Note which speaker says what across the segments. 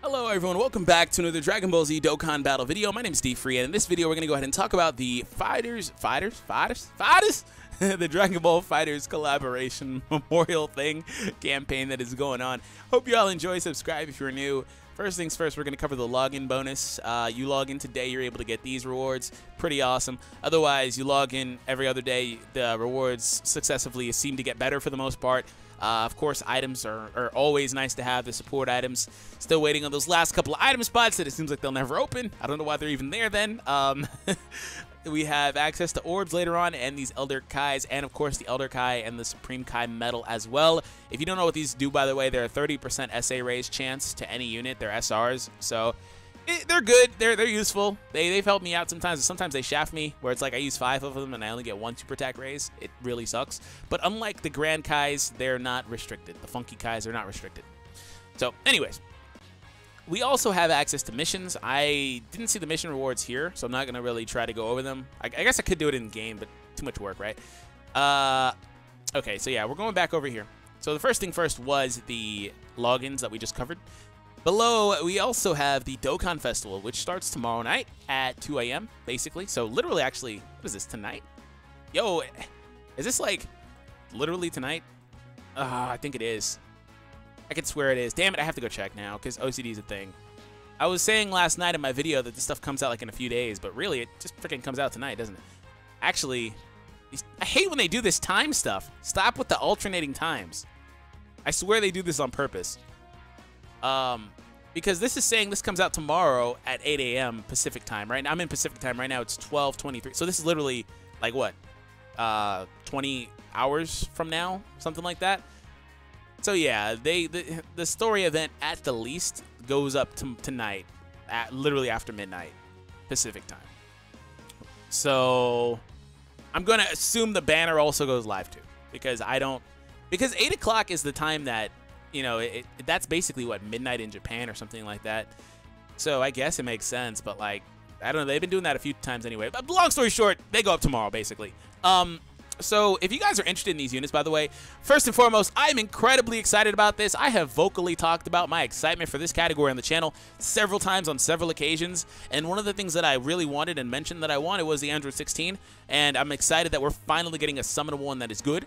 Speaker 1: Hello everyone, welcome back to another Dragon Ball Z Dokkan battle video. My name is DFree, and in this video we're going to go ahead and talk about the Fighterz, the Dragon Ball Fighterz collaboration memorial thing campaign that is going on. Hope you all enjoy. Subscribe if you're new. First things first, we're going to cover the login bonus. You log in today, you're able to get these rewards. Pretty awesome. Otherwise, you log in every other day, the rewards successively seem to get better for the most part. Of course, items are always nice to have, the support items. Still waiting on those last couple of item spots that it seems like they'll never open. I don't know why they're even there then. We have access to Orbs later on and these Elder Kais, and of course the Elder Kai and the Supreme Kai medal as well. If you don't know what these do, by the way, they're a 30% SA raise chance to any unit. They're SRs, so they're good. They're useful. They've helped me out sometimes. Sometimes they shaft me, where it's like I use 5 of them and I only get 1 super attack raise. It really sucks. But unlike the Grand Kais, they're not restricted. The Funky Kais are not restricted. So, anyways, we also have access to missions. I didn't see the mission rewards here, so I'm not gonna really try to go over them. I guess I could do it in game, but too much work, right? Okay, so yeah, we're going back over here. So the first thing first was the logins that we just covered. Below, we also have the Dokkan Festival, which starts tomorrow night at 2 a.m., basically. So literally, actually, what is this, tonight? Yo, is this like literally tonight? I think it is. I could swear it is. Damn it, I have to go check now because OCD is a thing. I was saying last night in my video that this stuff comes out like in a few days, but really, it just freaking comes out tonight, doesn't it? Actually, I hate when they do this time stuff. Stop with the alternating times. I swear they do this on purpose. Because this is saying this comes out tomorrow at 8 a.m. Pacific time, right? Now, I'm in Pacific time right now. It's 12:23. So this is literally like what? 20 hours from now, something like that. So yeah, the story event at the least goes up tonight at literally after midnight Pacific time. So I'm gonna assume the banner also goes live too, because 8 o'clock is the time that, you know, that's basically what, midnight in Japan or something like that. So I guess it makes sense, but like, I don't know, they've been doing that a few times anyway. But long story short, they go up tomorrow basically. So if you guys are interested in these units, by the way, first and foremost, I'm incredibly excited about this. I have vocally talked about my excitement for this category on the channel several times on several occasions, and one of the things that I really wanted and mentioned that I wanted was the Android 16, and I'm excited that we're finally getting a summonable one that is good,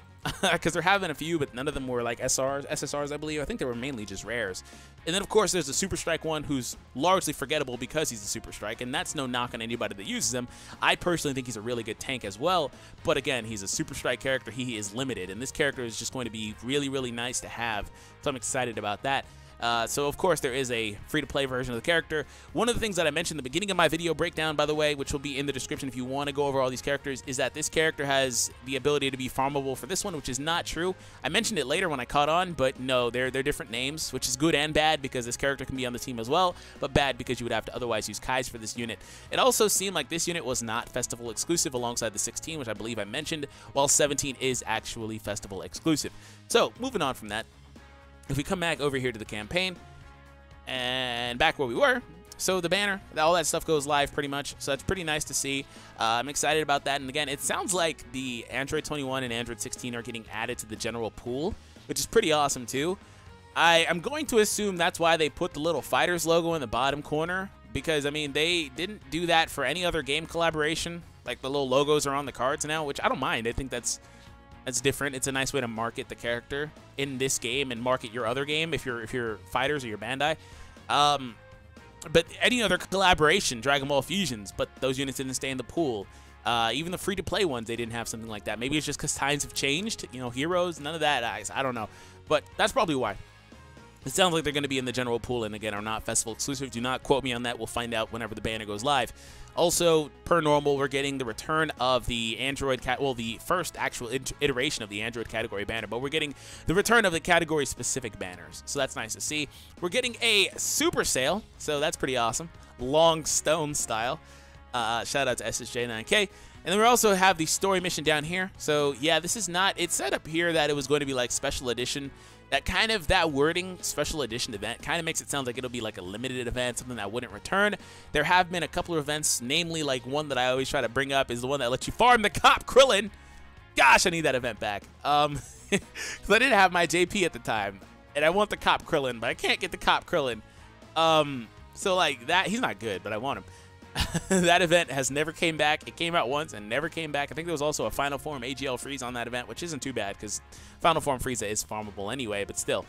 Speaker 1: because they're having a few, but none of them were like SSRs, I believe. I think they were mainly just rares. And then, of course, there's the Super Strike one, who's largely forgettable because he's a Super Strike, and that's no knock on anybody that uses him. I personally think he's a really good tank as well, but again, he's a Super Strike character. He is limited, and this character is just going to be really, really nice to have, so I'm excited about that. So, of course, there is a free-to-play version of the character. One of the things that I mentioned at the beginning of my video breakdown, by the way, which will be in the description if you want to go over all these characters, is that this character has the ability to be farmable for this one, which is not true. I mentioned it later when I caught on, but no, they're different names, which is good and bad because this character can be on the team as well, but bad because you would have to otherwise use Kais for this unit. It also seemed like this unit was not Festival exclusive alongside the 16, which I believe I mentioned, while 17 is actually Festival exclusive. So, moving on from that, if we come back over here to the campaign, and back where we were, so the banner, all that stuff goes live pretty much, so that's pretty nice to see. I'm excited about that, and again, it sounds like the Android 21 and Android 16 are getting added to the general pool, which is pretty awesome too. I'm going to assume that's why they put the little Fighterz logo in the bottom corner, because, I mean, they didn't do that for any other game collaboration. Like, the little logos are on the cards now, which I don't mind. I think that's different. It's a nice way to market the character in this game and market your other game if you're Fighterz or your Bandai. But any other collaboration, Dragon Ball Fusions, but those units didn't stay in the pool. Even the free-to-play ones, they didn't have something like that. Maybe it's just because times have changed. You know, heroes, none of that. I don't know. But that's probably why. It sounds like they're going to be in the general pool and, again, are not Festival exclusive. Do not quote me on that. We'll find out whenever the banner goes live. Also, per normal, we're getting the return of the Android the first actual iteration of the Android category banner, but we're getting the return of the category-specific banners. So that's nice to see. We're getting a super sale, so that's pretty awesome. Long Stone style. Shout out to SSJ9K. And then we also have the story mission down here. So, yeah, this is not... It said up here that it was going to be like special edition. That wording, special edition event, kind of makes it sound like it'll be like a limited event, something that wouldn't return. There have been a couple of events, namely like one that I always try to bring up is the one that lets you farm the Cop Krillin. Gosh, I need that event back. Because I didn't have my JP at the time, and I want the Cop Krillin, but I can't get the Cop Krillin. So like that, he's not good, but I want him. That event has never came back. It came out once and never came back. I think there was also a Final Form AGL freeze on that event, which isn't too bad because Final Form Frieza is farmable anyway, but still.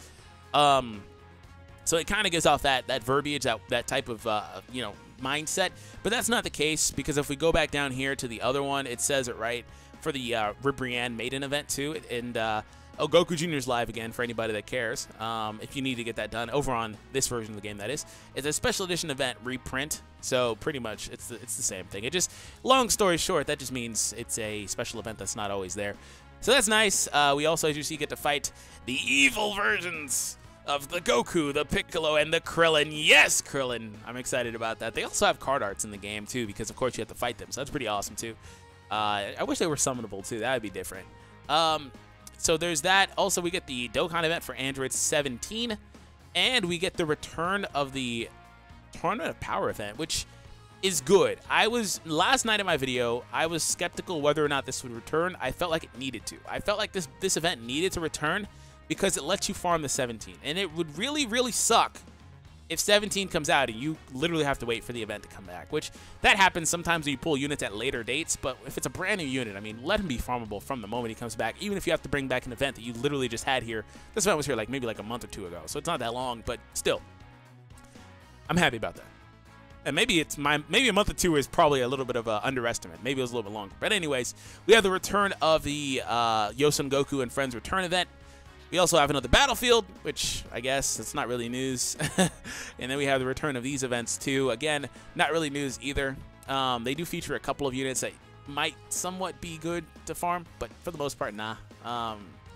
Speaker 1: So it kind of gives off that verbiage, that type of, you know, mindset. But that's not the case, because if we go back down here to the other one, it says it right for the Ribrianne Maiden event too. And oh, Goku Jr.'s live again for anybody that cares. If you need to get that done over on this version of the game, that is. It's a special edition event reprint, so pretty much it's the same thing. It just, long story short, that just means it's a special event that's not always there. So that's nice. We also, as you see, get to fight the evil versions of the Goku, the Piccolo, and the Krillin. Yes, Krillin! I'm excited about that. They also have card arts in the game, too, because, of course, you have to fight them. So that's pretty awesome, too. I wish they were summonable, too. That would be different. So there's that. Also, we get the Dokkan event for Android 17. And we get the return of the Tournament of Power event, which is good. Last night in my video, I was skeptical whether or not this would return. I felt like it needed to. I felt like this event needed to return because it lets you farm the 17. And it would really, really suck if 17 comes out and you literally have to wait for the event to come back, which that happens sometimes when you pull units at later dates. But if it's a brand new unit, I mean, let him be farmable from the moment he comes back, even if you have to bring back an event that you literally just had here. This event was here like maybe like a month or two ago, so it's not that long, but still, I'm happy about that. And maybe maybe a month or two is probably a little bit of an underestimate. Maybe it was a little bit longer. But anyways, we have the return of the Yosun Goku and Friends return event. We also have another Battlefield, which I guess it's not really news. And then we have the return of these events too. Again, not really news either. They do feature a couple of units that might somewhat be good to farm, but for the most part, nah.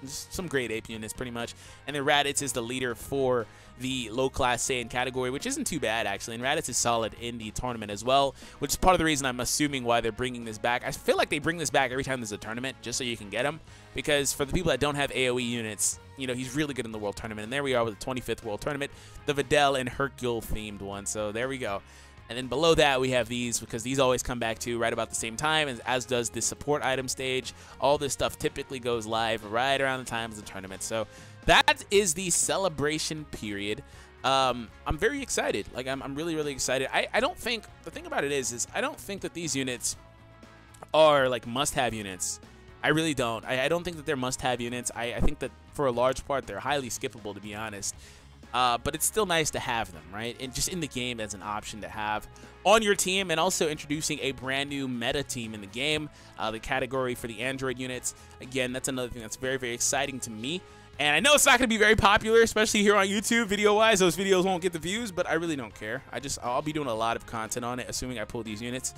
Speaker 1: Just some grade ape units pretty much. And then Raditz is the leader for the low-class Saiyan category, which isn't too bad, actually. And Raditz is solid in the tournament as well, which is part of the reason I'm assuming why they're bringing this back. I feel like they bring this back every time there's a tournament, just so you can get him. Because for the people that don't have AoE units, you know, he's really good in the World Tournament. And there we are with the 25th World Tournament, the Videl and Hercule-themed one. So there we go. And then below that, we have these, because these always come back to right about the same time, as does the support item stage. All this stuff typically goes live right around the time of the tournament. So that is the celebration period. I'm very excited. Like, I'm really, really excited. I don't think, the thing about it is I don't think that these units are, like, must-have units. I really don't. I don't think that they're must-have units. I think that, for a large part, they're highly skippable, to be honest. But it's still nice to have them, right? And just in the game as an option to have on your team, and also introducing a brand new meta team in the game, the category for the Android units. Again, that's another thing that's very, very exciting to me. And I know it's not going to be very popular, especially here on YouTube, video-wise. Those videos won't get the views, but I really don't care. I'll be doing a lot of content on it, assuming I pull these units.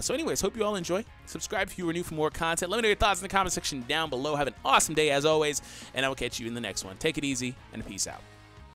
Speaker 1: So anyways, hope you all enjoy. Subscribe if you are new for more content. Let me know your thoughts in the comment section down below. Have an awesome day, as always, and I will catch you in the next one. Take it easy, and peace out.